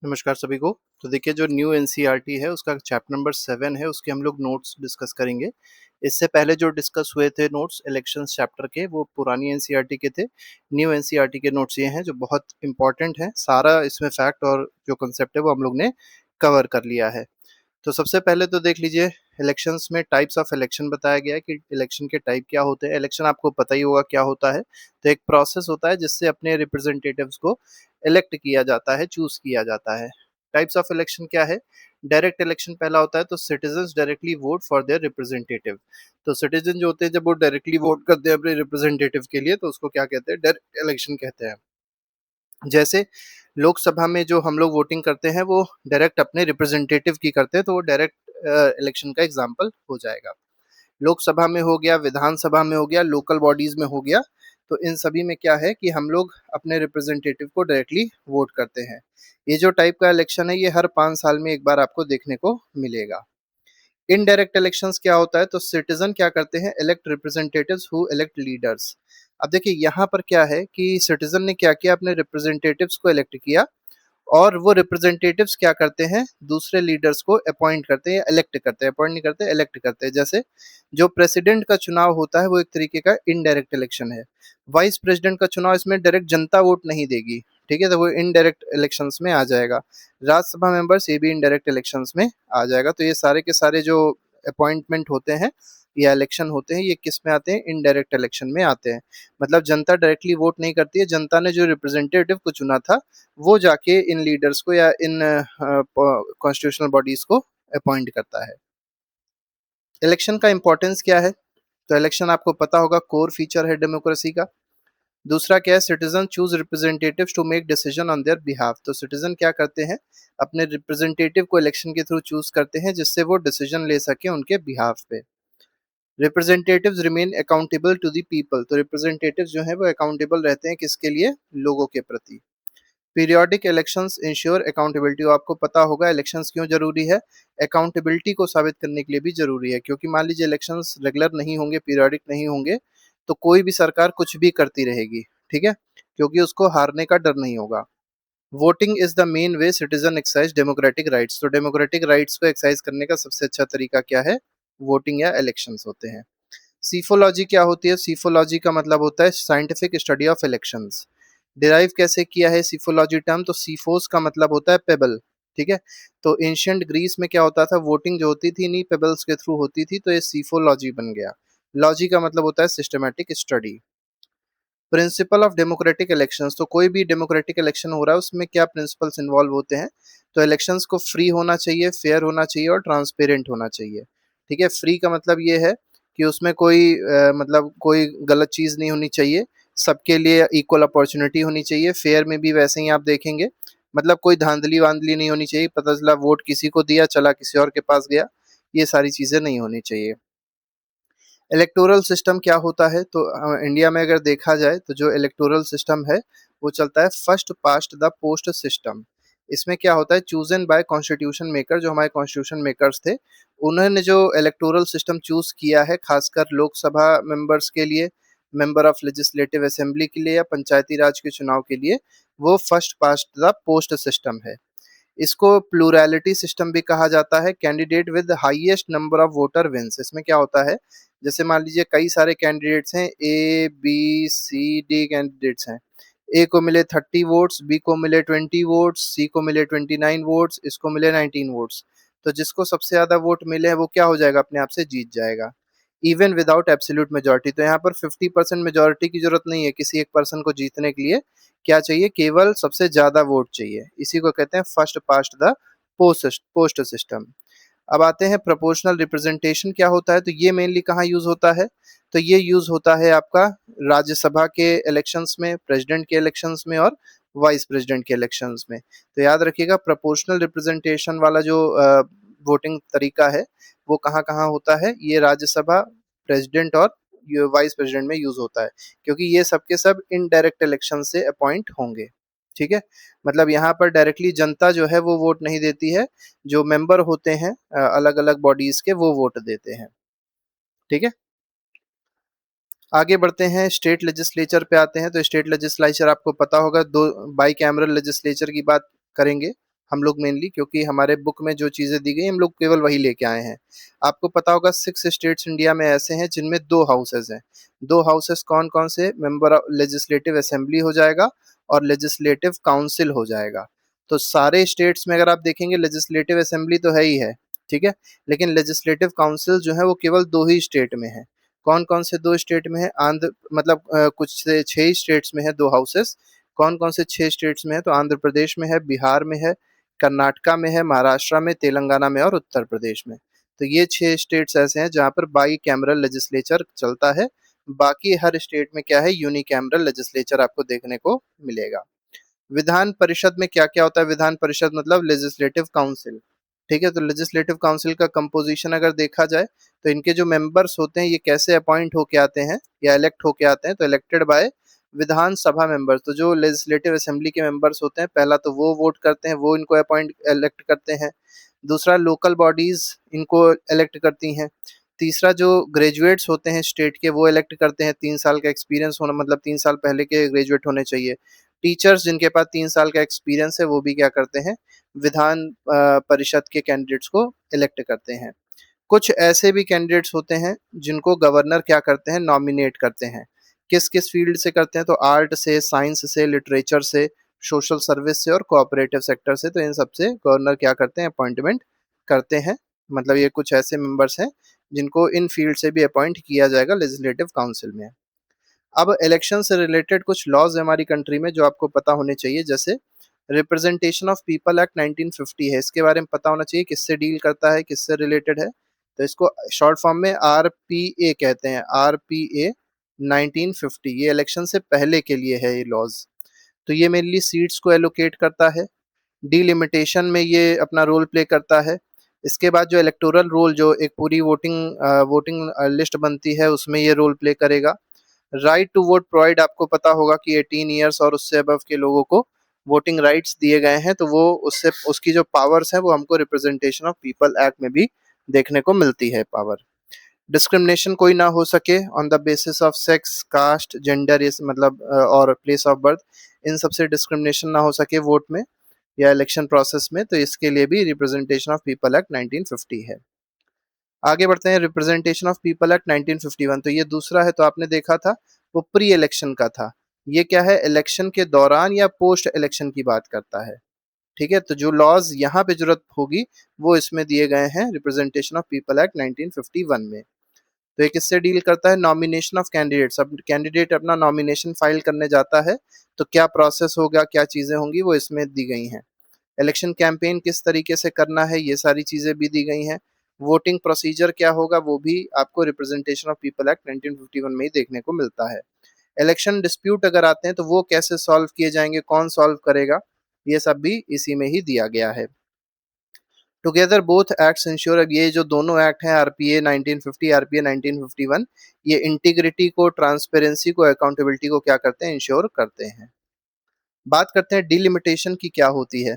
नमस्कार सभी को। तो देखिए, जो न्यू एनसीईआरटी है उसका चैप्टर नंबर 7 है, उसके हम लोग नोट्स डिस्कस करेंगे। इससे पहले जो डिस्कस हुए थे नोट्स इलेक्शंस चैप्टर के, वो पुरानी एनसीईआरटी के थे। न्यू एनसीईआरटी के नोट्स ये हैं जो बहुत इंपॉर्टेंट हैं। सारा इसमें फैक्ट और जो कंसेप्ट है वो हम लोग ने कवर कर लिया है। तो सबसे पहले तो देख लीजिए, इलेक्शंस में टाइप्स ऑफ इलेक्शन बताया गया है कि इलेक्शन के टाइप क्या होते हैं। इलेक्शन आपको पता ही होगा क्या होता है। तो एक प्रोसेस होता है जिससे अपने रिप्रेजेंटेटिव्स को इलेक्ट किया जाता है, चूज किया जाता है। टाइप्स ऑफ इलेक्शन क्या है? डायरेक्ट इलेक्शन पहला होता है, तो citizens directly vote for their representative. तो सिटीजन जो होते हैं, जब वो डायरेक्टली वोट करते हैं अपने रिप्रेजेंटेटिव के लिए, तो उसको क्या कहते हैं? डायरेक्ट इलेक्शन कहते हैं। जैसे लोकसभा में जो हम लोग वोटिंग करते हैं वो डायरेक्ट अपने रिप्रेजेंटेटिव की करते हैं, तो वो डायरेक्ट इलेक्शन का एग्जाम्पल हो जाएगा। लोकसभा में हो गया, विधानसभा में हो गया, लोकल बॉडीज में हो गया। तो इन सभी में क्या है कि हम लोग अपने रिप्रेजेंटेटिव को डायरेक्टली वोट करते हैं। ये जो टाइप का इलेक्शन है, ये हर 5 साल में एक बार आपको देखने को मिलेगा। इनडायरेक्ट इलेक्शंस क्या होता है? तो सिटीजन क्या करते हैं? Elect representatives who elect leaders. अब देखिए यहाँ पर क्या है कि सिटीजन ने क्या किया? अपने रिप्रेजेंटेटिव्स को इलेक्ट किया, और वो रिप्रेजेंटेटिव्स क्या करते हैं? दूसरे लीडर्स को अपॉइंट करते हैं या इलेक्ट करते हैं। अपॉइंट नहीं करते, इलेक्ट करते हैं। जैसे जो प्रेसिडेंट का चुनाव होता है वो एक तरीके का इनडायरेक्ट इलेक्शन है। वाइस प्रेसिडेंट का चुनाव, इसमें डायरेक्ट जनता वोट नहीं देगी, ठीक है, तो वो इनडायरेक्ट इलेक्शंस में आ जाएगा। राज्यसभा मेंबर्स, ये भी इनडायरेक्ट इलेक्शंस में आ जाएगा। तो ये सारे के सारे जो अपॉइंटमेंट होते हैं या इलेक्शन होते हैं, ये किस में आते हैं? इनडायरेक्ट इलेक्शन में आते हैं। मतलब जनता डायरेक्टली वोट नहीं करती है, जनता ने जो रिप्रेजेंटेटिव को चुना था वो जाके इन लीडर्स को या इन कॉन्स्टिट्यूशनल बॉडीज को अपॉइंट करता है। इलेक्शन का इंपॉर्टेंस क्या है? तो इलेक्शन आपको पता होगा कोर फीचर है डेमोक्रेसी का। दूसरा क्या है? Citizen choose representatives to make decision on their behalf. तो सिटीजन क्या करते हैं? अपने रिप्रेजेंटेटिव को इलेक्शन के थ्रू चूज करते हैं, जिससे वो डिसीजन ले सके उनके बिहाफ पे। Representatives remain accountable to the people. तो रिप्रेजेंटेटिव जो है वो अकाउंटेबल रहते हैं, किसके लिए? लोगों के प्रति। Periodic elections ensure accountability. आपको पता होगा इलेक्शंस क्यों जरूरी है? अकाउंटेबिलिटी को साबित करने के लिए भी जरूरी है, क्योंकि मान लीजिए इलेक्शंस रेगुलर नहीं होंगे, पीरियोडिक नहीं होंगे, तो कोई भी सरकार कुछ भी करती रहेगी, ठीक है, क्योंकि उसको हारने का डर नहीं होगा। Voting is the main way citizen exercise democratic rights. तो डेमोक्रेटिक राइट्स को एक्सरसाइज करने का सबसे अच्छा तरीका क्या है? वोटिंग या इलेक्शंस होते हैं। सीफोलॉजी क्या होती है? सीफोलॉजी का मतलब होता है scientific study of elections. Derive कैसे किया है सीफोलॉजी टर्म? तो सीफोस का मतलब होता है पेबल, ठीक है। तो एंशियंट ग्रीस में क्या होता था? वोटिंग जो होती थी नहीं, पेबल्स के थ्रू होती थी, तो ये सीफोलॉजी बन गया। लॉजी का मतलब होता है systematic study. Principle of democratic elections. तो कोई भी डेमोक्रेटिक इलेक्शन हो रहा है उसमें क्या प्रिंसिपल्स इन्वॉल्व होते हैं? तो इलेक्शंस को फ्री होना चाहिए, फेयर होना चाहिए और ट्रांसपेरेंट होना चाहिए, ठीक है। फ्री का मतलब ये है कि उसमें कोई मतलब कोई गलत चीज़ नहीं होनी चाहिए, सबके लिए इक्वल अपॉर्चुनिटी होनी चाहिए। फेयर में भी वैसे ही आप देखेंगे, मतलब कोई धांधली वांधली नहीं होनी चाहिए, पता चला वोट किसी को दिया, चला किसी और के पास गया, ये सारी चीज़ें नहीं होनी चाहिए। इलेक्टोरल सिस्टम क्या होता है? तो इंडिया में अगर देखा जाए तो जो इलेक्टोरल सिस्टम है वो चलता है first past the post system. इसमें क्या होता है? चूजन बाय कॉन्स्टिट्यूशन मेकर, जो हमारे कॉन्स्टिट्यूशन मेकर्स थे, उन्होंने जो इलेक्टोरल सिस्टम चूज किया है, खासकर लोकसभा मेंबर्स के लिए, मेंबर ऑफ लेजिस्लेटिव असेंबली के लिए या पंचायती राज के चुनाव के लिए, वो first past the post system है। इसको प्लूरैलिटी सिस्टम भी कहा जाता है। Candidate with highest number of voter wins. इसमें क्या होता है? जैसे मान लीजिए कई सारे कैंडिडेट्स हैं, A B C D candidates हैं। ए को मिले 30 वोट्स, बी को मिले 20 वोट्स, सी को मिले 29 वोट्स, इसको मिले 19 वोट्स। तो जिसको सबसे ज्यादा वोट मिले हैं वो क्या हो जाएगा? अपने आप से जीत जाएगा, इवन विदाउट एब्सोल्यूट मेजोरिटी। तो यहाँ पर 50% मेजोरिटी की जरूरत नहीं है किसी एक पर्सन को जीतने के लिए। क्या चाहिए? केवल सबसे ज्यादा वोट चाहिए। इसी को कहते हैं first past the post system. अब आते हैं प्रोपोर्शनल रिप्रेजेंटेशन क्या होता है? तो ये मेनली कहाँ यूज होता है? तो ये यूज होता है आपका राज्यसभा के इलेक्शंस में, प्रेसिडेंट के इलेक्शंस में और वाइस प्रेसिडेंट के इलेक्शंस में। तो याद रखिएगा, प्रोपोर्शनल रिप्रेजेंटेशन वाला जो वोटिंग तरीका है वो कहाँ कहाँ होता है? ये राज्यसभा, प्रेसिडेंट और वाइस प्रेसिडेंट में यूज होता है, क्योंकि ये सब के सब इनडायरेक्ट इलेक्शन से अपॉइंट होंगे, ठीक है। मतलब यहाँ पर डायरेक्टली जनता जो है वो वोट नहीं देती है, जो मेंबर होते हैं अलग अलग बॉडीज के, वो वोट देते हैं, ठीक है। आगे बढ़ते हैं, स्टेट लेजिस्लेचर पे आते हैं। तो स्टेट लेजिस्लेचर आपको पता होगा, दो बाई कैमरल लेजिस्लेचर की बात करेंगे। हम लोग मेनली, क्योंकि हमारे बुक में जो चीज़ें दी गई हम लोग केवल वही लेके आए हैं। आपको पता होगा 6 स्टेट्स इंडिया में ऐसे हैं जिनमें 2 हाउसेज़ हैं। 2 हाउसेज़ कौन-कौन से? मेंबर ऑफ लेजिस्लेटिव असेंबली हो जाएगा और लेजिस्लेटिव काउंसिल हो जाएगा। तो सारे स्टेट्स में अगर आप देखेंगे लेजिस्लेटिव असेंबली तो है ही है, ठीक है? लेकिन लेजिस्लेटिव काउंसिल जो है वो केवल 2 ही स्टेट में है। कौन-कौन से 2 स्टेट में है? आंध्र मतलब कुछ से 6 ही स्टेट्स में है 2 हाउसेज़। कौन-कौन से 6 स्टेट्स में है? तो आंध्र प्रदेश में है, बिहार में है, कर्नाटका में है, महाराष्ट्र में, तेलंगाना में और उत्तर प्रदेश में। तो ये 6 स्टेट्स ऐसे हैं जहाँ पर बाई कैमरल लेजिस्लेचर चलता है। बाकी हर स्टेट में क्या है? यूनिकैमरल लेजिस्लेचर आपको देखने को मिलेगा। विधान परिषद में क्या-क्या होता है? विधान परिषद मतलब लेजिस्लेटिव काउंसिल, ठीक है? तो लेजिस्लेटिव काउंसिल का कंपोजिशन अगर देखा जाए, तो इनके जो मेंबर्स होते हैं ये कैसे अपॉइंट होके आते हैं या इलेक्ट होके आते हैं? तो इलेक्टेड बाय विधानसभा मेंबर्स। तो जो लेजिस्लेटिव असेंबली के मेंबर्स होते हैं, पहला तो वो वोट करते हैं, वो इनको अपॉइंट इलेक्ट करते हैं। दूसरा लोकल बॉडीज़ इनको इलेक्ट करती हैं। तीसरा जो ग्रेजुएट्स होते हैं स्टेट के वो इलेक्ट करते हैं, 3 साल का एक्सपीरियंस होना मतलब 3 साल पहले के ग्रेजुएट होने चाहिए। टीचर्स जिनके पास 3 साल का एक्सपीरियंस है वो भी क्या करते हैं? विधान परिषद के कैंडिडेट्स को इलेक्ट करते हैं। कुछ ऐसे भी कैंडिडेट्स होते हैं जिनको गवर्नर क्या करते हैं? नॉमिनेट करते हैं। किस-किस फील्ड से करते हैं? तो आर्ट से, साइंस से, लिटरेचर से, सोशल सर्विस से और कोऑपरेटिव सेक्टर से। तो इन सब से गवर्नर क्या करते हैं? अपॉइंटमेंट करते हैं। मतलब ये कुछ ऐसे मेंबर्स हैं जिनको इन फील्ड से भी अपॉइंट किया जाएगा लेजिस्लेटिव काउंसिल में। अब इलेक्शन से रिलेटेड कुछ लॉज है हमारी कंट्री में जो आपको पता होने चाहिए, जैसे रिप्रेजेंटेशन ऑफ पीपल एक्ट 1950 है। इसके बारे में पता होना चाहिए किससे डील करता है, किससे रिलेटेड है। तो इसको शॉर्ट फॉर्म में आरपीए कहते हैं, आरपीए 1950। ये इलेक्शन से पहले के लिए है ये लॉज। तो ये मेनली सीट्स को एलोकेट करता है, डिलिमिटेशन में ये अपना रोल प्ले करता है। इसके बाद जो इलेक्टोरल रोल जो एक पूरी वोटिंग लिस्ट बनती है उसमें ये रोल प्ले करेगा। राइट टू वोट प्रोवाइड, आपको पता होगा कि 18 ईयर्स और उससे अबव के लोगों को वोटिंग राइट्स दिए गए हैं, तो वो उससे उसकी जो पावर्स है वो हमको रिप्रेजेंटेशन ऑफ पीपल एक्ट में भी देखने को मिलती है पावर। डिस्क्रिमिनेशन कोई ना हो सके on the basis of sex, caste, gender, ये मतलब और प्लेस ऑफ बर्थ, इन सबसे डिस्क्रिमिनेशन ना हो सके वोट में या इलेक्शन प्रोसेस में, तो इसके लिए भी रिप्रेजेंटेशन ऑफ पीपल एक्ट 1950 है। आगे बढ़ते हैं, रिप्रेजेंटेशन ऑफ पीपल एक्ट 1951, तो ये दूसरा है। तो आपने देखा था वो प्री इलेक्शन का था। ये क्या है? इलेक्शन के दौरान या पोस्ट इलेक्शन की बात करता है, ठीक है? तो जो लॉज यहाँ पे जरूरत होगी वो इसमें दिए गए हैं रिप्रेजेंटेशन ऑफ पीपल एक्ट 1951 में। तो ये किससे डील करता है? Nomination of candidates. अब कैंडिडेट अपना नॉमिनेशन फाइल करने जाता है तो क्या प्रोसेस होगा, क्या चीजें होंगी, वो इसमें दी गई हैं। इलेक्शन कैंपेन किस तरीके से करना है ये सारी चीज़ें भी दी गई हैं। वोटिंग प्रोसीजर क्या होगा वो भी आपको रिप्रेजेंटेशन ऑफ पीपल एक्ट 1951 में ही देखने को मिलता है। इलेक्शन डिस्प्यूट अगर आते हैं तो वो कैसे सॉल्व किए जाएंगे, कौन सॉल्व करेगा, ये सब भी इसी में ही दिया गया है। टुगेदर बोथ एक्ट्स इंश्योर, अब ये जो दोनों एक्ट हैं आरपीए 1950, आरपीए 1951, ये इंटीग्रिटी को, ट्रांसपेरेंसी को, अकाउंटेबिलिटी को क्या करते हैं? इंश्योर करते हैं। बात करते हैं डिलिमिटेशन की क्या होती है।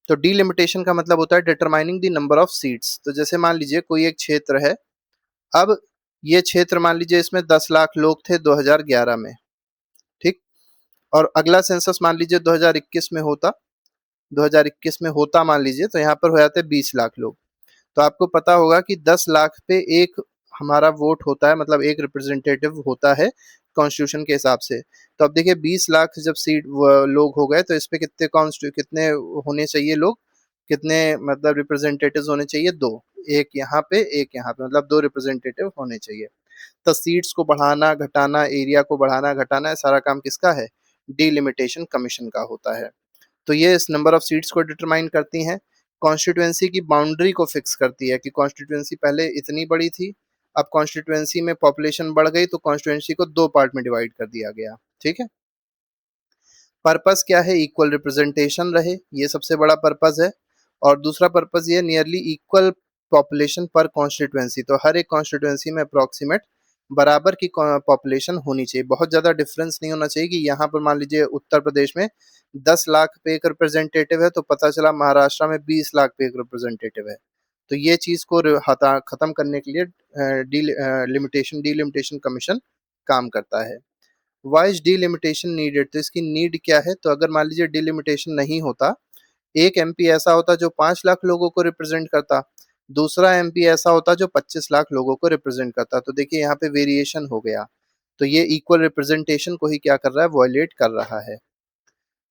तो डिलिमिटेशन का मतलब होता है determining the number of seats. तो जैसे मान लीजिए कोई एक क्षेत्र है, अब ये क्षेत्र मान लीजिए इसमें 10 लाख लोग थे 2011 में, ठीक? और अगला सेंसस मान लीजिए 2021 में होता, 2021 में होता मान लीजिए, तो यहाँ पर हो जाते 20 लाख लोग। तो आपको पता होगा कि 10 लाख पे एक हमारा वोट होता है, मतलब एक रिप्रेजेंटेटिव होता है कॉन्स्टिट्यूशन के हिसाब से। तो अब देखिए 20 लाख जब लोग हो गए तो इस पे कितने होने चाहिए लोग, कितने मतलब रिप्रेजेंटेटिव्स होने चाहिए? 2। एक यहाँ पे, एक यहाँ पे, मतलब 2 रिप्रेजेंटेटिव होने चाहिए। तो सीट्स को बढ़ाना, घटाना, एरिया को बढ़ाना, घटाना, सारा काम किसका है? डिलिमिटेशन कमीशन का होता है। तो ये इस नंबर ऑफ सीट्स को डिटरमाइन करती हैं। कॉन्स्टिट्यूएंसी की बाउंड्री को फिक्स करती है कि कॉन्स्टिट्यूएंसी पहले इतनी बड़ी थी, अब कॉन्स्टिट्यूएंसी में पॉपुलेशन बढ़ गई तो कॉन्स्टिट्यूएंसी को 2 पार्ट में डिवाइड कर दिया गया, ठीक है? पर्पस क्या है? इक्वल रिप्रेजेंटेशन रहे, ये सबसे बड़ा पर्पस है। और दूसरा पर्पस ये नियरली इक्वल पॉपुलेशन पर कॉन्स्टिट्यूएंसी, तो हर एक कॉन्स्टिट्यूएंसी में अप्रोक्सीमेट बराबर की पॉपुलेशन होनी चाहिए। बहुत ज़्यादा डिफरेंस नहीं होना चाहिए कि यहाँ पर मान लीजिए उत्तर प्रदेश में 10 लाख पे एक रिप्रेजेंटेटिव है तो पता चला महाराष्ट्र में 20 लाख पे एक रिप्रेजेंटेटिव है। तो ये चीज़ को खत्म करने के लिए डिलिमिटेशन कमीशन काम करता है। वाइज डिलिमिटेशन नीडेड, तो इसकी नीड क्या है? तो अगर मान लीजिए डिलिमिटेशन नहीं होता, एक एमपी ऐसा होता जो 5 लाख लोगों को रिप्रेजेंट करता, दूसरा एमपी ऐसा होता जो 25 लाख लोगों को रिप्रेजेंट करता। तो देखिए यहाँ पे वेरिएशन हो गया। तो ये इक्वल रिप्रेजेंटेशन को ही क्या कर रहा है, वॉयलेट कर रहा है।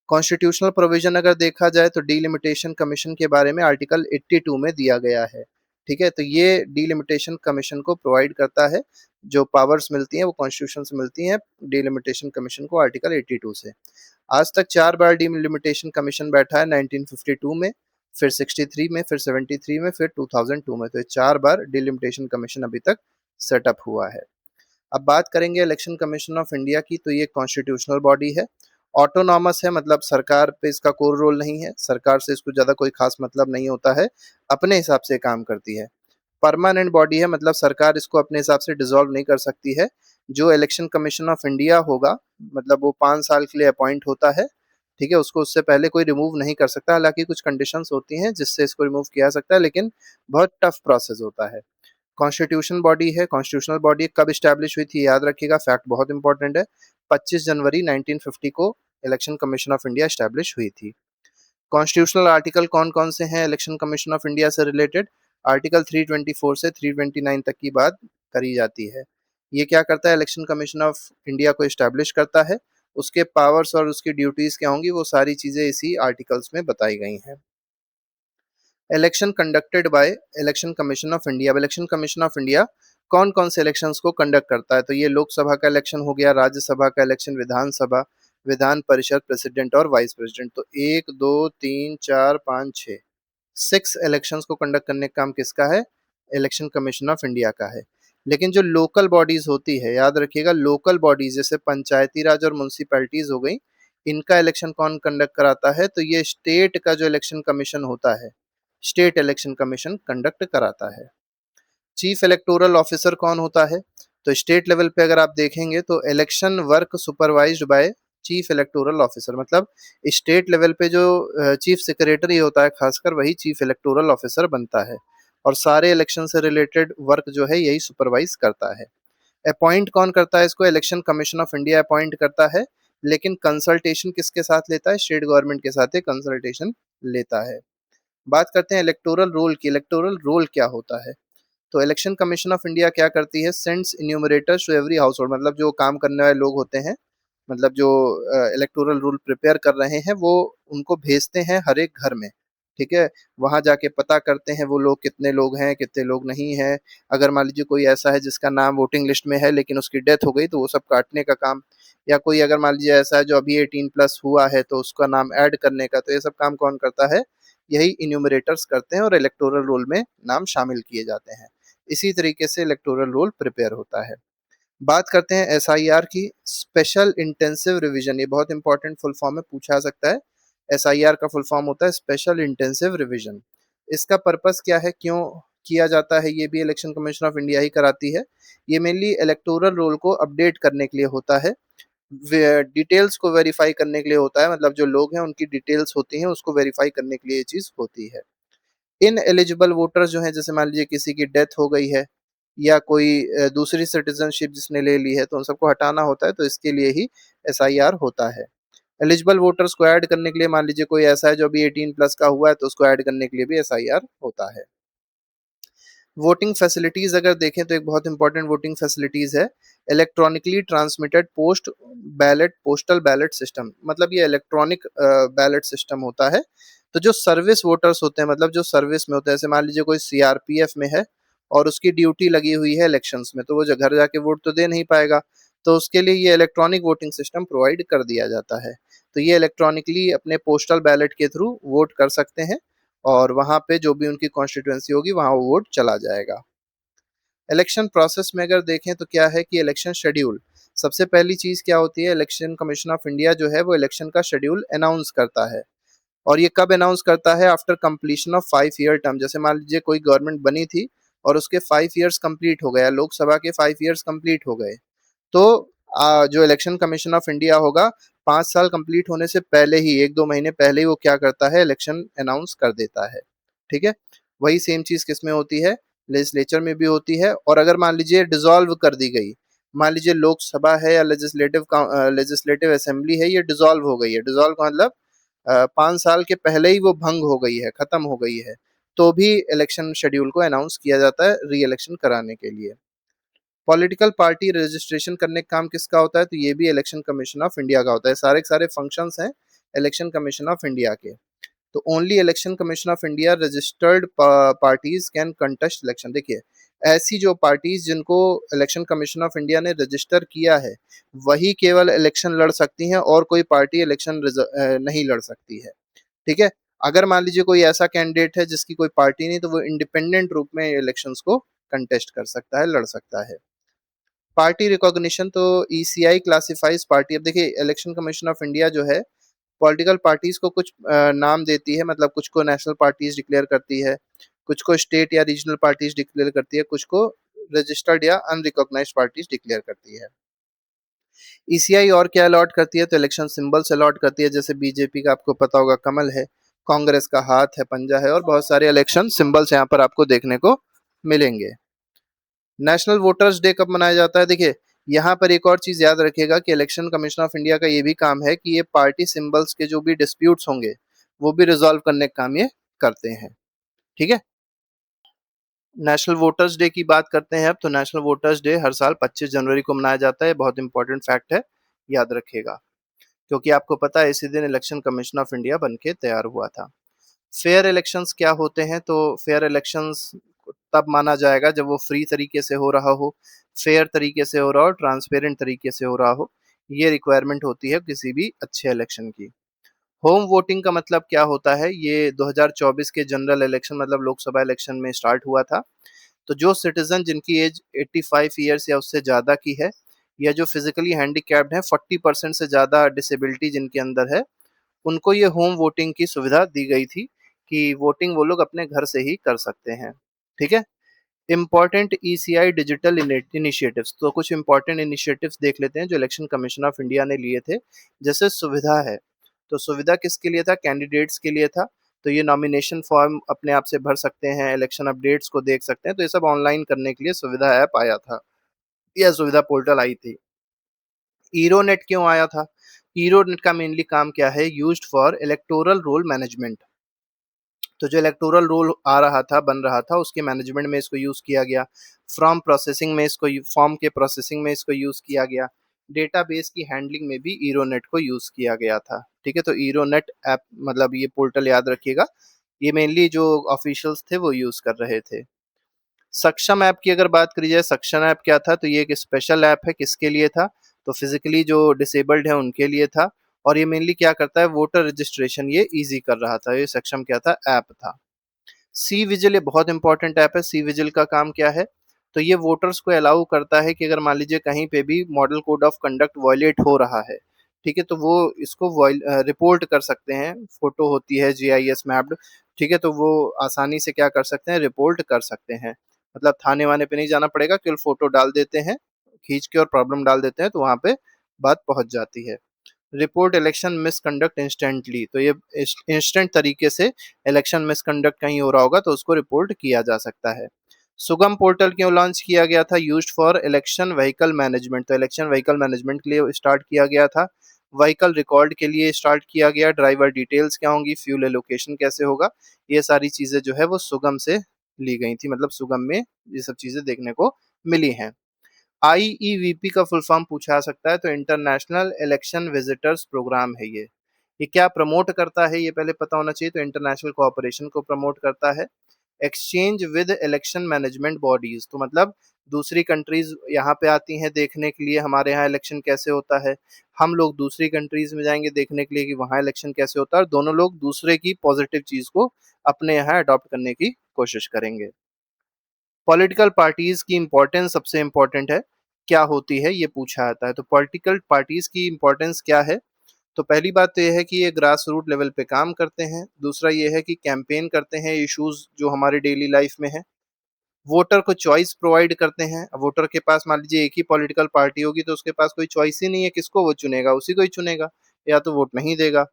कॉन्स्टिट्यूशनल प्रोविजन अगर देखा जाए तो डीलिमिटेशन कमीशन के बारे में आर्टिकल 82 में दिया गया है। ठीक है, तो ये डीलिमिटेशन कमीशन को प्रोवाइड करता है, जो पावर्स मिलती हैं वो कॉन्स्टिट्यूशन से मिलती हैं डीलिमिटेशन कमीशन को आर्टिकल 82 से। आज तक 4 बार डीलिमिटेशन कमीशन बैठा है, 1952 में, फिर 63 में, फिर 73 में, फिर 2002 में। तो ये 4 बार डीलिमिटेशन कमीशन अभी तक सेटअप हुआ है। अब बात करेंगे इलेक्शन कमीशन ऑफ इंडिया की, तो ये कॉन्स्टिट्यूशनल बॉडी है, ऑटोनॉमस है, मतलब सरकार पे इसका कोई रोल नहीं है, सरकार से इसको ज़्यादा कोई खास मतलब नहीं होता है, अपने हिसाब से काम करती है। परमानेंट बॉडी है, मतलब सरकार इसको अपने हिसाब से डिसॉल्व नहीं कर सकती है। जो इलेक्शन कमीशन ऑफ इंडिया होगा, मतलब वो 5 साल के लिए अपॉइंट होता है, ठीक है, उसको उससे पहले कोई रिमूव नहीं कर सकता। हालांकि कुछ कंडीशंस होती हैं जिससे इसको रिमूव किया जा सकता है, लेकिन बहुत टफ प्रोसेस होता है। कॉन्स्टिट्यूशन बॉडी है, कॉन्स्टिट्यूशनल बॉडी कब स्टैब्लिश हुई थी याद रखिएगा, फैक्ट बहुत इंपॉर्टेंट है, 25 जनवरी 1950 को election commission of India establish हुई थी। कॉन्स्टिट्यूशनल आर्टिकल कौन कौन से हैं इलेक्शन कमीशन ऑफ इंडिया से रिलेटेड? आर्टिकल 324 से 329 तक की बात करी जाती है। ये क्या करता है, इलेक्शन कमीशन ऑफ इंडिया को स्टैब्लिश करता है, उसके पावर्स और उसकी ड्यूटीज क्या होंगी वो सारी चीजें इसी आर्टिकल्स में बताई गई हैं। Election conducted by election commission of India. Election commission of India कौन कौन से इलेक्शंस को कंडक्ट करता है? तो ये लोकसभा का इलेक्शन हो गया, राज्यसभा का इलेक्शन, विधानसभा, विधान परिषद, प्रेसिडेंट और वाइस प्रेसिडेंट। तो 1 2 3 4 5 6 6 इलेक्शंस को कंडक्ट करने का काम किसका है? इलेक्शन कमीशन ऑफ इंडिया का है। लेकिन जो लोकल बॉडीज होती है, याद रखिएगा, लोकल बॉडीज जैसे पंचायती राज और म्यूनसिपैलिटीज हो गई, इनका इलेक्शन कौन कंडक्ट कराता है? तो ये स्टेट का जो इलेक्शन कमीशन होता है, स्टेट इलेक्शन कमीशन कंडक्ट कराता है। चीफ इलेक्टोरल ऑफिसर कौन होता है? तो स्टेट लेवल पे अगर आप देखेंगे तो election work supervised by chief electoral officer, मतलब स्टेट लेवल पे जो चीफ सेक्रेटरी होता है खासकर, वही चीफ इलेक्टोरल ऑफिसर बनता है, और सारे इलेक्शन से रिलेटेड वर्क जो है यही सुपरवाइज करता है। अपॉइंट कौन करता है इसको? Election commission of India appoint करता है, लेकिन कंसल्टेशन किसके साथ लेता है? स्टेट गवर्नमेंट के साथ कंसल्टेशन लेता है। बात करते हैं इलेक्टोरल रोल की। इलेक्टोरल रोल क्या होता है? तो इलेक्शन कमीशन ऑफ इंडिया क्या करती है? Sends enumerators to every household, मतलब जो काम करने वाले लोग होते हैं, मतलब जो इलेक्टोरल रूल प्रिपेयर कर रहे हैं, वो उनको भेजते हैं हर एक घर में। ठीक है, वहां जाके पता करते हैं वो लोग कितने लोग हैं, कितने लोग नहीं हैं। अगर मान लीजिए कोई ऐसा है जिसका नाम वोटिंग लिस्ट में है लेकिन उसकी डेथ हो गई, तो वो सब काटने का काम, या कोई अगर मान लीजिए ऐसा है जो अभी 18+ हुआ है तो उसका नाम ऐड करने का, तो ये सब काम कौन करता है? यही इन्यूमरेटर्स करते हैं और इलेक्टोरल रोल में नाम शामिल किए जाते हैं। इसी तरीके से इलेक्टोरल रोल प्रिपेयर होता है। बात करते हैं एसआईआर की, स्पेशल इंटेंसिव रिवीजन। ये बहुत इंपॉर्टेंट फुल फॉर्म में पूछा जा सकता है। एसआईआर का फुल फॉर्म होता है स्पेशल इंटेंसिव रिवीजन। इसका पर्पस क्या है, क्यों किया जाता है? ये भी इलेक्शन कमीशन ऑफ इंडिया ही कराती है। ये मेनली इलेक्टोरल रोल को अपडेट करने के लिए होता है, डिटेल्स को वेरीफाई करने के लिए होता है, मतलब जो लोग हैं उनकी डिटेल्स होती हैं उसको वेरीफाई करने के लिए ये चीज़ होती है। इन एलिजिबल वोटर्स जो हैं, जैसे मान लीजिए किसी की डेथ हो गई है या कोई दूसरी सिटीजनशिप जिसने ले ली है, तो उन सबको हटाना होता है, तो इसके लिए ही एसआईआर होता है। एलिजिबल वोटर्स को ऐड करने के लिए, मान लीजिए कोई ऐसा है जो अभी 18+ का हुआ है, तो उसको ऐड करने के लिए भी एसआईआर होता है। वोटिंग फैसिलिटीज अगर देखें तो एक बहुत इंपॉर्टेंट वोटिंग फैसिलिटीज है electronically transmitted post ballot postal ballot system, मतलब ये इलेक्ट्रॉनिक बैलेट सिस्टम होता है। तो जो सर्विस वोटर्स होते हैं, मतलब जो सर्विस में होते हैं, जैसे मान लीजिए कोई सीआरपीएफ में है और उसकी ड्यूटी लगी हुई है इलेक्शंस में, तो वो जो घर जाके वोट तो दे नहीं पाएगा, तो उसके लिए ये इलेक्ट्रॉनिक वोटिंग सिस्टम प्रोवाइड कर दिया जाता है। तो ये इलेक्ट्रॉनिकली अपने पोस्टल बैलेट के थ्रू वोट कर सकते हैं, और वहाँ पे जो भी उनकी कॉन्स्टिट्यूएंसी होगी वहाँ वो वोट चला जाएगा। इलेक्शन प्रोसेस में अगर देखें तो क्या है कि इलेक्शन शेड्यूल, सबसे पहली चीज़ क्या होती है, इलेक्शन कमीशन ऑफ इंडिया जो है वो इलेक्शन का शेड्यूल अनाउंस करता है। और ये कब अनाउंस करता है? After completion of 5 year term. जैसे मान लीजिए कोई गवर्नमेंट बनी थी और उसके 5 ईयर्स कंप्लीट हो गया, लोकसभा के 5 ईयर्स कंप्लीट हो गए, तो जो इलेक्शन कमीशन ऑफ इंडिया होगा, 5 साल कंप्लीट होने से पहले ही, 1-2 महीने पहले ही वो क्या करता है, इलेक्शन अनाउंस कर देता है। ठीक है, वही सेम चीज किसमें होती है? लेजिस्लेचर में भी होती है। और अगर मान लीजिए डिसॉल्व कर दी गई, मान लीजिए लोकसभा है या लेजिस्लेटिव असेंबली है, ये डिसॉल्व हो गई है, डिसॉल्व का मतलब 5 साल के पहले ही वो भंग हो गई है, खत्म हो गई है, तो भी इलेक्शन शेड्यूल को अनाउंस किया जाता है री इलेक्शन कराने के लिए। पॉलिटिकल पार्टी रजिस्ट्रेशन करने का काम किसका होता है, तो ये भी इलेक्शन कमीशन ऑफ इंडिया का होता है। सारे के सारे फंक्शंस हैं इलेक्शन कमीशन ऑफ इंडिया के। तो only election commission of India registered parties can contest election. देखिए, ऐसी जो पार्टीज जिनको इलेक्शन कमीशन ऑफ इंडिया ने रजिस्टर किया है, वही केवल इलेक्शन लड़ सकती हैं, और कोई पार्टी इलेक्शन नहीं लड़ सकती है। ठीक है। अगर मान लीजिए कोई ऐसा कैंडिडेट है जिसकी कोई पार्टी नहीं, तो वो इंडिपेंडेंट रूप में इलेक्शंस को कंटेस्ट कर सकता है, लड़ सकता है। पार्टी रिकॉग्निशन, तो ईसीआई क्लासिफाइज पार्टी। अब देखिए, इलेक्शन कमीशन ऑफ इंडिया जो है पॉलिटिकल पार्टीज को कुछ नाम देती है, मतलब कुछ को नेशनल पार्टीज डिक्लेयर करती है, कुछ को स्टेट या रीजनल पार्टीज डिक्लेयर करती है, कुछ को रजिस्टर्ड या अनरिकॉग्नाइज्ड पार्टीज डिक्लेयर करती है। ईसीआई और क्या अलॉट करती है, तो इलेक्शन सिंबल्स अलॉट करती है। जैसे बीजेपी का आपको पता होगा कमल है, कांग्रेस का हाथ है, पंजा है, और बहुत सारे इलेक्शन सिंबल्स यहाँ पर आपको देखने को मिलेंगे। नेशनल वोटर्स डे कब मनाया जाता है, देखिए यहाँ पर एक और चीज याद रखिएगा कि इलेक्शन कमीशन ऑफ इंडिया का ये भी काम है कि ये पार्टी सिंबल्स के जो भी डिस्प्यूट्स होंगे वो भी रिजॉल्व करने का काम ये करते हैं। ठीक है। नेशनल वोटर्स डे की बात करते हैं अब, तो नेशनल वोटर्स डे हर साल 25 जनवरी को मनाया जाता है। बहुत इंपॉर्टेंट फैक्ट है, याद रखिएगा, क्योंकि आपको पता है इसी दिन इलेक्शन कमीशन ऑफ इंडिया बन के तैयार हुआ था। फेयर इलेक्शंस क्या होते हैं, तो फेयर इलेक्शंस तब माना जाएगा जब वो फ्री तरीके से हो रहा हो, फेयर तरीके से हो रहा हो, ट्रांसपेरेंट तरीके से हो रहा हो। ये रिक्वायरमेंट होती है किसी भी अच्छे इलेक्शन की। होम वोटिंग का मतलब क्या होता है, ये 2024 के जनरल इलेक्शन मतलब लोकसभा इलेक्शन में स्टार्ट हुआ था। तो जो सिटीजन जिनकी एज 85 ईयर्स या उससे ज़्यादा की है, या जो फिजिकली हैंडीकैप्ड है, 40% से ज़्यादा डिसेबिलिटी जिनके अंदर है, उनको ये होम वोटिंग की सुविधा दी गई थी कि वोटिंग वो लोग अपने घर से ही कर सकते हैं। ठीक है। इम्पॉर्टेंट ईसीआई डिजिटल इनिशिएटिव्स, तो कुछ इंपॉर्टेंट इनिशिएटिव्स देख लेते हैं जो इलेक्शन कमीशन ऑफ इंडिया ने लिए थे। जैसे सुविधा है, तो सुविधा किसके लिए था, कैंडिडेट्स के लिए था। तो ये नॉमिनेशन फॉर्म अपने आप से भर सकते हैं, इलेक्शन अपडेट्स को देख सकते हैं, तो ये सब ऑनलाइन करने के लिए सुविधा ऐप आया था, यह सुविधा पोर्टल आई थी। ईरोनेट क्यों आया था, ईरोनेट का मेनली काम क्या है, used for electoral roll management. तो जो इलेक्टोरल रोल आ रहा था, बन रहा था, उसके मैनेजमेंट में इसको यूज किया गया। फ्रॉम प्रोसेसिंग में इसको, फॉर्म के प्रोसेसिंग में इसको यूज किया गया। डेटाबेस की हैंडलिंग में भी ईरोनेट को यूज किया गया था। ठीक है। तो ईरोनेट ऐप मतलब ये पोर्टल याद रखिएगा, ये मेनली जो ऑफिशियल्स थे वो यूज कर रहे थे। सक्षम ऐप की अगर बात करी जाए, सक्षम ऐप क्या था, तो ये एक स्पेशल ऐप है, किसके लिए था, तो फिजिकली जो डिसेबल्ड है उनके लिए था। और ये मेनली क्या करता है, वोटर रजिस्ट्रेशन ये इजी कर रहा था। ये सक्षम क्या था, ऐप था। सी विजिल ये बहुत इंपॉर्टेंट ऐप है। सी विजिल का काम क्या है, तो ये वोटर्स को अलाउ करता है कि अगर मान लीजिए कहीं पे भी model code of conduct violate हो रहा है, ठीक है, तो वो इसको रिपोर्ट कर सकते हैं। फोटो होती है जीआईएस मैप्ड, ठीक है, तो वो आसानी से क्या कर सकते हैं, रिपोर्ट कर सकते हैं। मतलब थाने वाने पे नहीं जाना पड़ेगा, केवल फोटो डाल देते हैं खींच के और प्रॉब्लम डाल देते हैं, तो वहां पे बात पहुंच जाती है। रिपोर्ट इलेक्शन मिसकंडक्ट इंस्टेंटली, तो ये इंस्टेंट तरीके से इलेक्शन मिसकंडक्ट कहीं हो रहा होगा तो उसको रिपोर्ट किया जा सकता है। सुगम पोर्टल क्यों लॉन्च किया गया था, used for election vehicle management, तो इलेक्शन व्हीकल मैनेजमेंट के लिए स्टार्ट किया गया था। व्हीकल रिकॉर्ड के लिए स्टार्ट किया गया। ड्राइवर डिटेल्स क्या होंगी, फ्यूल एलोकेशन कैसे होगा, ये सारी चीजें जो है वो सुगम से ली गई थी, मतलब सुगम में ये सब चीजें देखने को मिली हैं। आईईवीपी का फुल फॉर्म पूछा जा सकता है, तो इंटरनेशनल इलेक्शन विजिटर्स प्रोग्राम है ये क्या प्रमोट करता है, ये पहले पता होना चाहिए। तो इंटरनेशनल कोऑपरेशन को प्रमोट करता है। Exchange with election management bodies, तो मतलब दूसरी कंट्रीज यहाँ पे आती हैं देखने के लिए हमारे यहाँ इलेक्शन कैसे होता है, हम लोग दूसरी कंट्रीज में जाएंगे देखने के लिए कि वहाँ इलेक्शन कैसे होता है, और दोनों लोग दूसरे की पॉजिटिव चीज को अपने यहाँ अडॉप्ट करने की कोशिश करेंगे। पॉलिटिकल पार्टीज की इंपॉर्टेंस सबसे इंपॉर्टेंट है, क्या होती है ये पूछा जाता है। तो पॉलिटिकल पार्टीज की इंपॉर्टेंस क्या है, तो पहली बात तो ये है कि ये ग्रास रूट लेवल पे काम करते हैं। दूसरा ये है कि कैंपेन करते हैं इश्यूज जो हमारे डेली लाइफ में है। वोटर को चॉइस प्रोवाइड करते हैं। अब वोटर के पास मान लीजिए एक ही पॉलिटिकल पार्टी होगी तो उसके पास कोई चॉइस ही नहीं है, किसको वो चुनेगा, उसी को ही चुनेगा, या तो वोट नहीं देगा।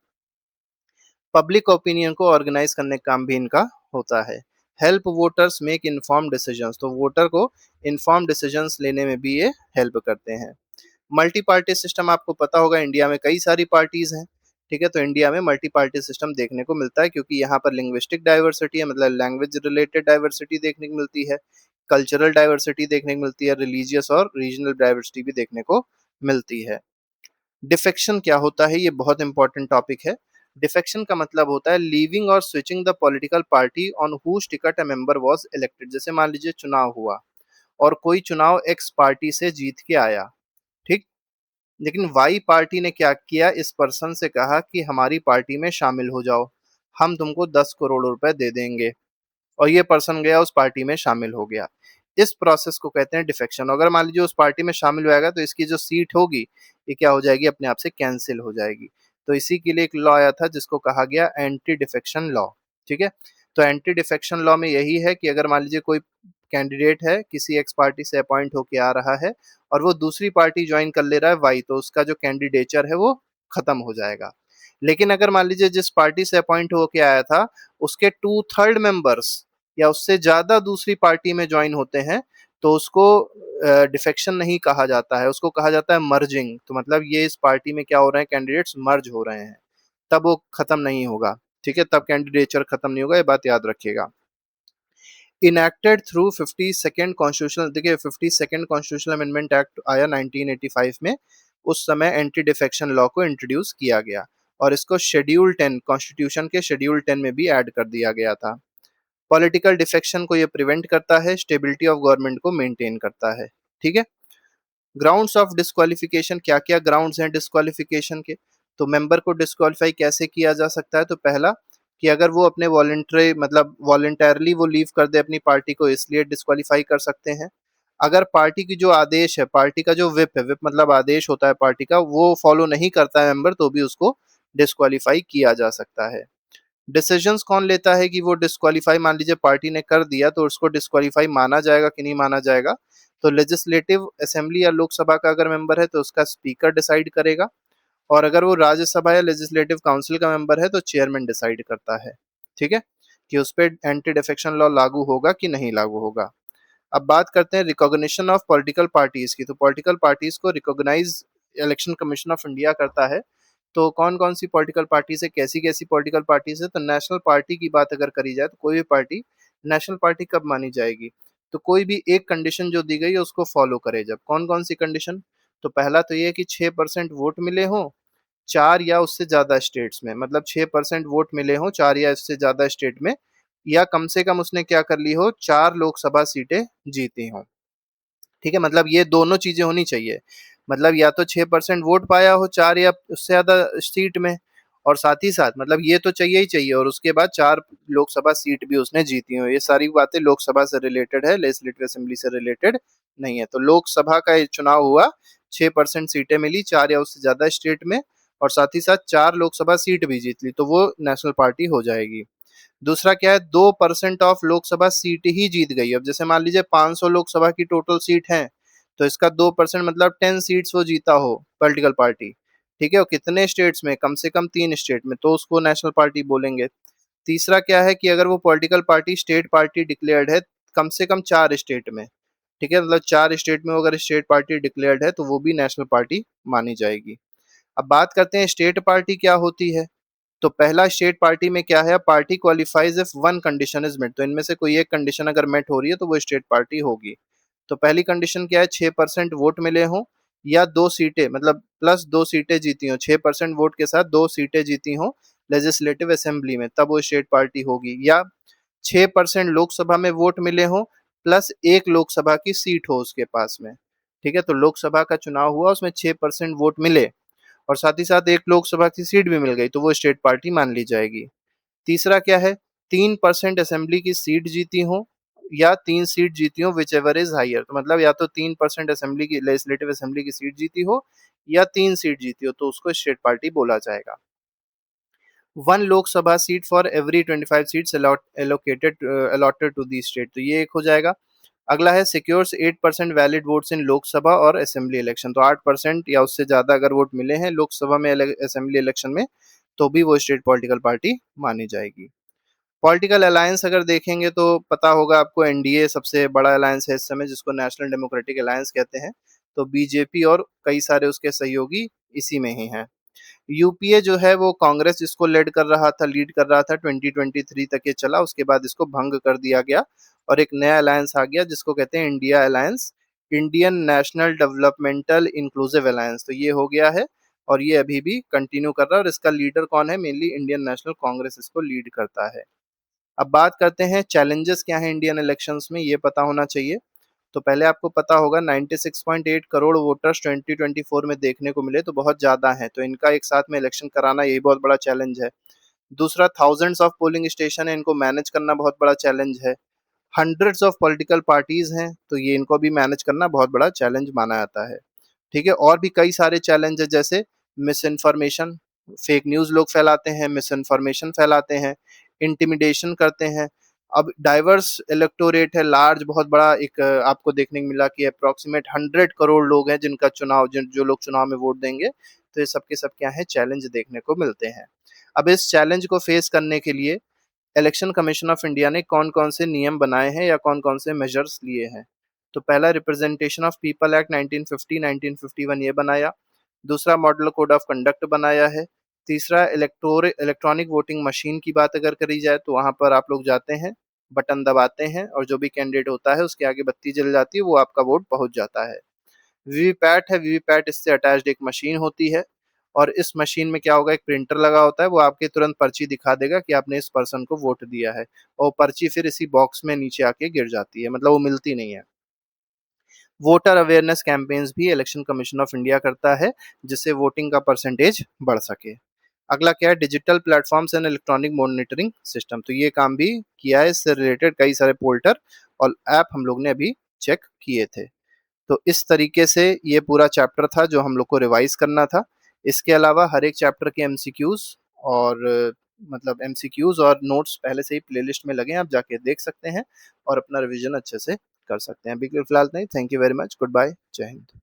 पब्लिक ओपिनियन को ऑर्गेनाइज करने का काम भी इनका होता है। Help voters make inform decisions, तो वोटर को इन्फॉर्म डिसीजंस लेने में भी ये हेल्प करते हैं। मल्टी पार्टी सिस्टम आपको पता होगा, इंडिया में कई सारी पार्टीज हैं, ठीक है, तो इंडिया में मल्टी पार्टी सिस्टम देखने को मिलता है क्योंकि यहाँ पर लिंग्विस्टिक डाइवर्सिटी है, मतलब लैंग्वेज रिलेटेड डाइवर्सिटी देखने को मिलती है, कल्चरल डाइवर्सिटी देखने को मिलती है, रिलीजियस और रीजनल डाइवर्सिटी भी देखने को मिलती है। डिफेक्शन क्या होता है, ये बहुत इंपॉर्टेंट टॉपिक है। डिफेक्शन का मतलब होता है लीविंग और switching the political party on whose ticket a member was elected. जैसे मान लीजिए चुनाव हुआ और कोई चुनाव एक्स पार्टी से जीत के आया, ठीक, लेकिन वाई पार्टी ने क्या किया, इस पर्सन से कहा कि हमारी पार्टी में शामिल हो जाओ, हम तुमको 10 करोड़ रुपए दे देंगे, और ये पर्सन गया उस पार्टी में शामिल हो गया। इस प्रोसेस को कहते हैं डिफेक्शन। अगर मान लीजिए उस पार्टी में शामिल हो जाएगा तो इसकी जो सीट होगी ये क्या हो जाएगी, अपने आप से कैंसिल हो जाएगी। तो इसी के लिए एक लॉ आया था जिसको कहा गया एंटी डिफेक्शन लॉ। ठीक है, तो एंटी डिफेक्शन लॉ में यही है कि अगर मान लीजिए कोई कैंडिडेट है किसी एक्स पार्टी से अपॉइंट होके आ रहा है और वो दूसरी पार्टी ज्वाइन कर ले रहा है वाई, तो उसका जो कैंडिडेचर है वो खत्म हो जाएगा। लेकिन अगर मान लीजिए जिस पार्टी से अपॉइंट होके आया था उसके 2/3 मेंबर्स या उससे ज्यादा दूसरी पार्टी में ज्वाइन होते हैं तो उसको डिफेक्शन नहीं कहा जाता है, उसको कहा जाता है मर्जिंग। तो मतलब ये इस पार्टी में क्या हो रहे हैं, कैंडिडेट्स मर्ज हो रहे हैं, तब वो खत्म नहीं होगा। ठीक है, तब कैंडिडेचर खत्म नहीं होगा, ये बात याद रखिएगा। इनैक्टेड थ्रू 52nd कॉन्स्टिट्यूशनल, देखिए 52nd कॉन्स्टिट्यूशनल अमेंडमेंट एक्ट आया 1985 में, उस समय एंटी डिफेक्शन लॉ को इंट्रोड्यूस किया गया और इसको शेड्यूल 10 कॉन्स्टिट्यूशन के शेड्यूल 10 में भी ऐड कर दिया गया था। पॉलिटिकल डिफेक्शन को ये प्रिवेंट करता है, स्टेबिलिटी ऑफ गवर्नमेंट को मेंटेन करता है। ठीक है, ग्राउंड्स ऑफ डिस्क्वालिफिकेशन, क्या क्या ग्राउंड्स हैं डिस्क्वालिफिकेशन के, तो मेंबर को डिस्क्वालीफाई कैसे किया जा सकता है, तो पहला कि अगर वो अपने वॉलंटरी मतलब वॉलंटरली वो लीव कर दे अपनी पार्टी को, इसलिए डिस्क्वालीफाई कर सकते हैं। अगर पार्टी की जो आदेश है, पार्टी का जो विप है, विप मतलब आदेश होता है पार्टी का, वो फॉलो नहीं करता है मेंबर, तो भी उसको डिस्क्वालीफाई किया जा सकता है। डिसीजंस कौन लेता है कि वो डिस्क्वालीफाई, मान लीजिए पार्टी ने कर दिया तो उसको डिस्क्वालीफाई माना जाएगा कि नहीं माना जाएगा, तो लेजिस्लेटिव असेंबली या लोकसभा का अगर मेंबर है तो उसका स्पीकर डिसाइड करेगा, और अगर वो राज्यसभा या लेजिस्लेटिव काउंसिल का मेंबर है तो चेयरमैन डिसाइड करता है। ठीक है, कि उस पर एंटी डिफेक्शन लॉ लागू होगा कि नहीं लागू होगा। अब बात करते हैं रिकॉग्निशन ऑफ पॉलिटिकल पार्टीज की, तो पॉलिटिकल पार्टीज को recognise election commission of India करता है। तो कौन कौन सी पॉलिटिकल पार्टीज है, कैसी कैसी पॉलिटिकल पार्टीज है, तो नेशनल पार्टी की बात अगर करी जाए तो कोई भी पार्टी नेशनल पार्टी कब मानी जाएगी, तो कोई भी एक कंडीशन जो दी गई है उसको फॉलो करे जब। कौन कौन सी कंडीशन, तो पहला तो ये कि 6% वोट मिले हों चार या उससे ज्यादा स्टेट्स में, मतलब 6% वोट मिले हों चार या इससे ज्यादा स्टेट में, या कम से कम उसने क्या कर ली हो, 4 लोकसभा सीटें जीती हों। ठीक है, मतलब ये दोनों चीजें होनी चाहिए, मतलब या तो 6% वोट पाया हो चार या उससे ज्यादा सीट में, और साथ ही साथ मतलब ये तो चाहिए ही चाहिए, और उसके बाद 4 लोकसभा सीट भी उसने जीती हो। ये सारी बातें लोकसभा से रिलेटेड है, लेजिस्लेटिव असेंबली से रिलेटेड नहीं है। तो लोकसभा का ये चुनाव हुआ, 6% सीटें मिली चार या उससे ज्यादा स्टेट में, और साथ ही साथ 4 लोकसभा सीट भी जीत ली, तो वो नेशनल पार्टी हो जाएगी। दूसरा क्या है, 2% ऑफ लोकसभा सीट ही जीत गई। अब जैसे मान लीजिए 500 लोकसभा की टोटल सीट है, तो इसका 2% मतलब 10 सीट्स वो जीता हो पॉलिटिकल पार्टी। ठीक है, और कितने स्टेट्स में, कम से कम 3 स्टेट में, तो उसको नेशनल पार्टी बोलेंगे। तीसरा क्या है कि अगर वो political party state party declared है कम से कम 4 स्टेट में, ठीक है, मतलब 4 स्टेट में अगर स्टेट पार्टी डिक्लेयर्ड है तो वो भी नेशनल पार्टी मानी जाएगी। अब बात करते हैं स्टेट पार्टी क्या होती है, तो पहला स्टेट पार्टी में क्या है, party qualifies if one condition is met, तो इनमें से कोई एक कंडीशन अगर मेट हो रही है तो वो स्टेट पार्टी होगी। तो पहली कंडीशन क्या है, 6% वोट मिले हों या 2 सीटें, मतलब प्लस 2 सीटें जीती हों, 6% वोट के साथ 2 सीटें जीती हों लेजिस्लेटिव असेंबली में, तब वो स्टेट पार्टी होगी। या 6% लोकसभा में वोट मिले हों प्लस एक लोकसभा की सीट हो उसके पास में। ठीक है, तो लोकसभा का चुनाव हुआ उसमें 6% वोट मिले और साथ ही साथ एक लोकसभा की सीट भी मिल गई, तो वो स्टेट पार्टी मान ली जाएगी। तीसरा क्या है, 3% असेंबली की सीट जीती हो या 3 सीट जीती हो, विच एवर इज हाइयर, तो मतलब या तो 3% असेंबली की लेजिस्लेटिव असेंबली की सीट जीती हो या 3 सीट जीती हो, तो उसको स्टेट पार्टी बोला जाएगा। 1 Lok Sabha seat for every 25 seats allotted to the state, तो ये एक हो जाएगा। अगला है secures 8% valid votes in Lok Sabha और असेंबली इलेक्शन, तो 8% या उससे ज्यादा अगर वोट मिले हैं लोकसभा में असेंबली इलेक्शन में, तो भी वो स्टेट पॉलिटिकल पार्टी मानी जाएगी। पॉलिटिकल अलायंस अगर देखेंगे तो पता होगा आपको, एनडीए सबसे बड़ा अलायंस है इस समय जिसको नेशनल डेमोक्रेटिक अलायंस कहते हैं, तो बीजेपी और कई सारे उसके सहयोगी इसी में ही हैं। यूपीए जो है वो कांग्रेस इसको लीड कर रहा था 2023 तक ये चला, उसके बाद इसको भंग कर दिया गया और एक नया अलायंस आ गया जिसको कहते हैं India alliance, Indian national developmental inclusive alliance. तो ये हो गया है और ये अभी भी कंटिन्यू कर रहा है और इसका लीडर कौन है, मेनली इंडियन नेशनल कांग्रेस इसको लीड करता है। अब बात करते हैं चैलेंजेस क्या है इंडियन इलेक्शंस में, ये पता होना चाहिए। तो पहले आपको पता होगा 96.8 करोड़ वोटर्स 2024 में देखने को मिले, तो बहुत ज्यादा है, तो इनका एक साथ में इलेक्शन कराना यही बहुत बड़ा चैलेंज है। दूसरा, थाउजेंड्स ऑफ पोलिंग स्टेशन है, इनको मैनेज करना बहुत बड़ा चैलेंज है। हंड्रेड्स ऑफ पॉलिटिकल पार्टीज हैं, तो ये इनको भी मैनेज करना बहुत बड़ा चैलेंज माना जाता है। ठीक है, और भी कई सारे चैलेंज है, जैसे मिस इन्फॉर्मेशन, फेक न्यूज लोग फैलाते हैं, मिस इन्फॉर्मेशन फैलाते हैं, इंटिमिडेशन करते हैं। अब डाइवर्स इलेक्टोरेट है, लार्ज बहुत बड़ा एक आपको देखने को मिला कि अप्रोक्सीमेट 100 करोड़ लोग हैं जिनका जो लोग चुनाव में वोट देंगे। तो ये सब के सब क्या है, चैलेंज देखने को मिलते हैं। अब इस चैलेंज को फेस करने के लिए इलेक्शन कमीशन ऑफ इंडिया ने कौन कौन से नियम बनाए हैं या कौन कौन से मेजर्स लिए हैं। तो पहला, रिप्रेजेंटेशन ऑफ पीपल एक्ट 1950 1951 ये बनाया। दूसरा, मॉडल कोड ऑफ कंडक्ट बनाया है। तीसरा, इलेक्ट्रॉनिक वोटिंग मशीन की बात अगर करी जाए तो वहां पर आप लोग जाते हैं, बटन दबाते हैं और जो भी कैंडिडेट होता है उसके आगे बत्ती जल जाती है, वो आपका वोट पहुंच जाता है। वीवीपैट है, वीवीपैट इससे अटैच्ड एक मशीन होती है और इस मशीन में क्या होगा, एक प्रिंटर लगा होता है, वो आपके तुरंत पर्ची दिखा देगा कि आपने इस पर्सन को वोट दिया है, और पर्ची फिर इसी बॉक्स में नीचे आके गिर जाती है, मतलब वो मिलती नहीं है। वोटर अवेयरनेस कैंपेन्स भी इलेक्शन कमीशन ऑफ इंडिया करता है जिससे वोटिंग का परसेंटेज बढ़ सके। अगला क्या है, digital platforms and electronic monitoring system, तो ये काम भी किया है, इससे रिलेटेड कई सारे पोर्टल और ऐप हम लोग ने अभी चेक किए थे। तो इस तरीके से ये पूरा चैप्टर था जो हम लोग को रिवाइज करना था। इसके अलावा हर एक चैप्टर के एमसीक्यूज और मतलब एमसीक्यूज और नोट्स पहले से ही प्लेलिस्ट में लगे हैं, आप जाके देख सकते हैं और अपना रिवीजन अच्छे से कर सकते हैं। अभी के लिए फिलहाल नहीं, thank you very much, good bye, जय हिंद।